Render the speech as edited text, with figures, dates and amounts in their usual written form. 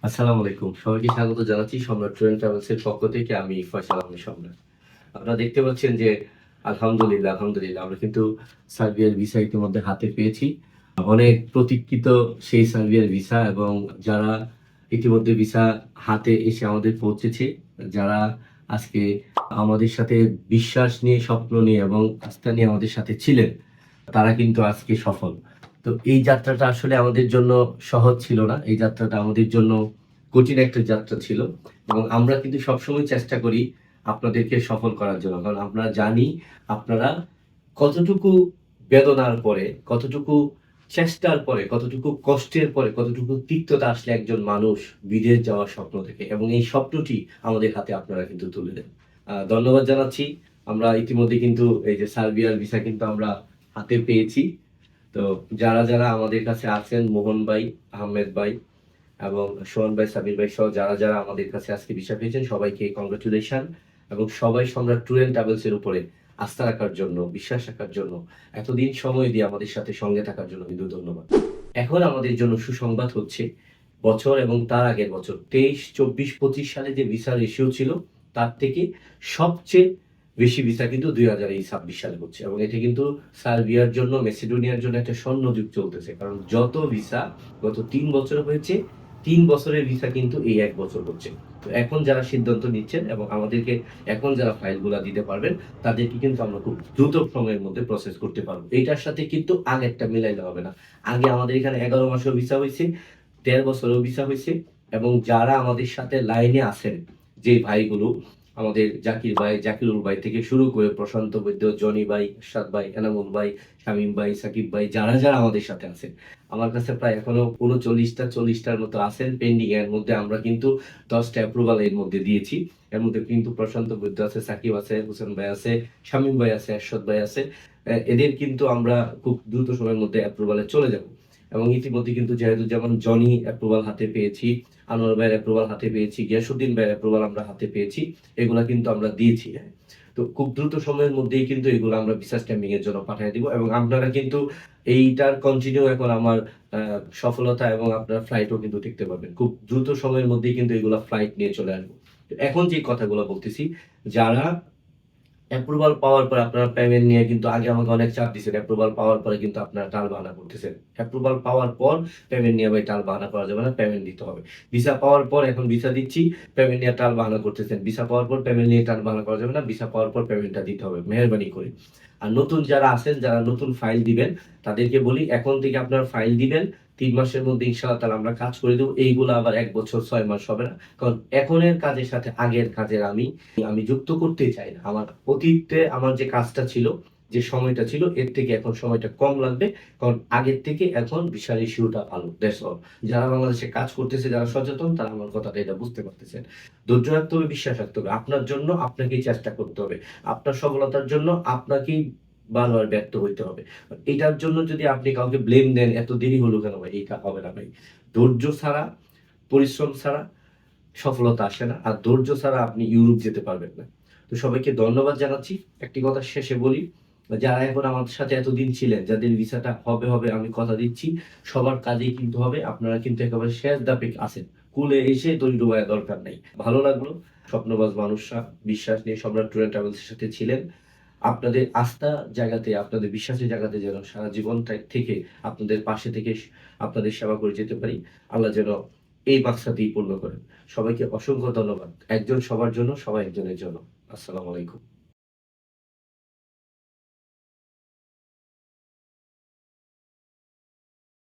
আসসালামু আলাইকুম। সবাইকে স্বাগত জানাচ্ছি সম্রাট ট্যুর অ্যান্ড ট্রাভেলস এর পক্ষ থেকে। আমি ফয়সাল আহমেদ সম্রাট। আপনারা দেখতে পাচ্ছেন যে আলহামদুলিল্লাহ আমরা কিন্তু সার্বিয়ার ভিসা ইতিমধ্যে হাতে পেয়েছি। অনেক প্রতীক্ষিত সেই সার্বিয়ার ভিসা এবং যারা ইতিমধ্যে ভিসা হাতে এসে আমাদের পৌঁছেছে, যারা আজকে আমাদের সাথে বিশ্বাস নিয়ে, স্বপ্ন নিয়ে এবং আস্থা নিয়ে আমাদের সাথে ছিলেন, তারা কিন্তু আজকে সফল। তো এই যাত্রাটা আসলে আমাদের জন্য সহজ ছিল না। এই যাত্রাটা আমাদের জন্য কঠিন একটা যাত্রা ছিল এবং আমরা কিন্তু সবসময় চেষ্টা করি আপনাদেরকে সফল করার জন্য। কারণ আমরা জানি আপনারা কতটুকু বেদনার পরে, কতটুকু চেষ্টার পরে, কতটুকু কষ্টের পরে, কতটুকু তিক্ততা আসলে একজন মানুষ বিদেশ যাওয়ার স্বপ্ন দেখে এবং এই স্বপ্নটি আমাদের হাতে আপনারা কিন্তু তুলে দেন। ধন্যবাদ জানাচ্ছি। আমরা ইতিমধ্যে কিন্তু এই যে সার্বিয়ার ভিসা কিন্তু আমরা হাতে পেয়েছি। তো যারা আমাদের কাছে আছেন, মোহন ভাই, আহমেদ ভাই এবং সোহান ভাই, সাবির ভাই সহ যারা আমাদের কাছে আজকে ভিসা পেয়েছেন, সবাইকে কংগ্রাচুলেশন এবং সবাই সম্রাট ট্যুর অ্যান্ড ট্রাভেলস এর উপরে আস্থা রাখার জন্য, বিশ্বাস রাখার জন্য, এতদিন সময় দিয়ে আমাদের সাথে সঙ্গে থাকার জন্য কিন্তু ধন্যবাদ। এখন আমাদের জন্য সুসংবাদ হচ্ছে বছর এবং তার আগের বছর 23, 24, 25 সালে যে ভিসা রেশিও ছিল তার থেকে সবচেয়ে বেশি ভিসা কিন্তু 2026 সালে হচ্ছে এবং এটা কিন্তু সার্বিয়ার জন্য, মেসিডোনিয়ার জন্য একটা স্বর্ণযুগ চলতেছে। কারণ যত ভিসা গত 3 বছর হয়েছে, 3 বছরের ভিসা কিন্তু এই 1 বছর হচ্ছে। তো এখন যারা সিদ্ধান্ত নিচ্ছেন এবং আমাদেরকে এখন যারা ফাইলগুলা দিতে পারবেন, তাদেরকে কিন্তু আমরা খুব দ্রুত সময়ের মধ্যে প্রসেস করতে পারবো। এইটার সাথে কিন্তু আগেরটা মিলাইলে হবে না। আগে আমাদের এখানে 11 মাসেও ভিসা হইছে, 13 বছরেও ভিসা হইছে এবং যারা আমাদের সাথে লাইনে আছেন, যে ভাইগুলো আমাদের জাকিরুল ভাই থেকে শুরু করে প্রশান্ত বৈদ্য, জনি ভাই, এরশাদ ভাই, এনামুল ভাই, শামীম ভাই, সাকিব ভাই, যারা আমাদের সাথে আছেন, আমার কাছে প্রায় এখনো 39টার মতো আছেন পেন্ডিং। এর মধ্যে আমরা কিন্তু 10টা অ্যাপ্রুভাল এর মধ্যে দিয়েছি। এর মধ্যে কিন্তু প্রশান্ত বৈদ্য আছে, সাকিব আছে, হোসেন ভাই আছে, শামীম ভাই আছে, এরশাদ ভাই আছে। এদের কিন্তু আমরা খুব দ্রুত সময়ের মধ্যে অ্যাপ্রুভালে চলে যাব এবং ইতিমধ্যে কিন্তু যেহেতু যেমন জনি অ্যাপ্রুভাল হাতে পেয়েছি, আনোয়ার ভাইয়ের অ্যাপ্রুভাল হাতে পেয়েছি, গিয়াসুদ্দিন ভাইয়ের অ্যাপ্রুভাল আমরা হাতে পেয়েছি, এগুলা কিন্তু আমরা দিয়েছি। হ্যাঁ, তো খুব দ্রুত সময়ের মধ্যেই কিন্তু এগুলো আমরা ভিসা স্ট্যাম্পিং এর জন্য পাঠিয়ে দিব এবং আপনারা কিন্তু এইটার কন্টিনিউ এখন আমার সফলতা এবং আপনার ফ্লাইটও কিন্তু দেখতে পাবেন। খুব দ্রুত সময়ের মধ্যেই কিন্তু এগুলা ফ্লাইট নিয়ে চলে আসবো। তো এখন যে কথাগুলো বলতেছি, যারা অ্যাপ্রুভাল পাওয়ার পরে আপনারা পেমেন্ট নিয়ে কিন্তু আগে আমাকে অনেক চাপ দিচ্ছেন। অ্যাপ্রুভাল পাওয়ার পরে কিন্তু আপনারা টালবাহানা করতেছেন। অ্যাপ্রুভাল পাওয়ার পর পেমেন্ট নিয়ে ভাই টালবাহানা করা যাবে না, পেমেন্ট দিতে হবে। ভিসা পাওয়ার পর এখন ভিসা দিচ্ছি, পেমেন্ট নিয়ে টালবাহানা করতেছেন। ভিসা পাওয়ার পর পেমেন্ট নিয়ে টালবাহানা করা যাবে না, ভিসা পাওয়ার পর পেমেন্টটা দিতে হবে মেহেরবানি করে। আর নতুন যারা আছেন, যারা নতুন ফাইল দিবেন, তাদেরকে বলি এখন থেকে আপনারা ফাইল দিবেন। 3 মাসের মধ্যে ইনশাআল্লাহ তাআলা আমরা কাজ করে দেব। এইগুলো আবার 1 বছর 6 মাস হবে না। কারণ এখনের কাজের সাথে আগের কাজের আমি যুক্ত করতে চাই না। আমার অতীতে আমার যে কাজটা ছিল, যে সময়টা ছিল, এর থেকে এখন সময়টা কম লাগবে। কারণ আগের থেকে এখন ভিসার ইস্যুটা ভালো। That's all. যারা বাংলাদেশে কাজ করতেছে, যারা সচেতন, তারা আমার কথাটা এটা বুঝতে পারতেছেন। ধৈর্য রাখতে হবে, বিশ্বাস রাখতে হবে। আপনার জন্য আপনাকেই চেষ্টা করতে হবে। আপনার সফলতার জন্য আপনাকেই বারবার ব্যর্থ হইতে হবে। এটার জন্য যদি আপনি কাউকে ব্লেম দেন, এত দেরি হলো কেন ভাই? এটা হবে না ভাই। ধৈর্য ছাড়া, পরিশ্রম ছাড়া সফলতা আসে না। আর ধৈর্য ছাড়া আপনি ইউরোপ যেতে পারবেন না। তো সবাইকে ধন্যবাদ জানাচ্ছি। একটি কথা শেষে বলি, যারা এখন আমার সাথে এতদিন ছিলেন, যাদের ভিসাটা হবে আমি কথা দিচ্ছি, সবার কাজেই কিন্তু হবে। আপনারা কিন্তু একেবারে শেষ ধাপে আছেন। কূলে এসে দড়ি ডোবায়া দরকার নাই। ভালো লাগলো। স্বপ্নবাজ মানুষরা বিশ্বাস নিয়ে সম্রাট ট্যুর অ্যান্ড ট্রাভেলস এর সাথে ছিলেন। আপনাদের আস্থার জায়গাতে, আপনাদের বিশ্বাসের জায়গাতে যেন সারা জীবন থেকে আপনাদের পাশে থেকে আপনাদের সেবা করে যেতে পারি। আল্লাহ যেন এই মাকসাদই পূর্ণ করেন। সবাইকে অসংখ্য ধন্যবাদ। একজন সবার জন্য, সবাই একজনের জন্য। আসসালামু আলাইকুম।